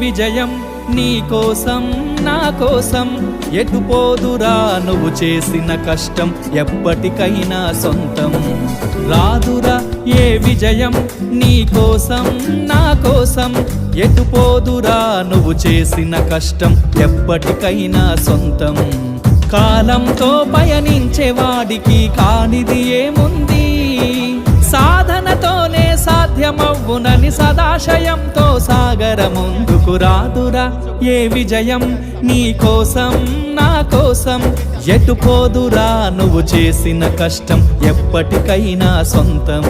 విజయం నీ కోసం నా కోసం ఎటు పోదురా నువ్వు చేసిన కష్టం ఎప్పటికైనా సొంతం రాదురా ఏ విజయం నీ కోసం నా కోసం ఎటు పోదురా నువ్వు చేసిన కష్టం ఎప్పటికైనా సొంతం కాలంతో పయనించే వాడికి కానిది ఏముంది సాధనతోనే సాధ్యమవ్వునని సదాశయంతో సాగర ముందుకు రాదురా ఏ విజయం నీ కోసం నా కోసం ఎటు పోదురా నువ్వు చేసిన కష్టం ఎప్పటికైనా సొంతం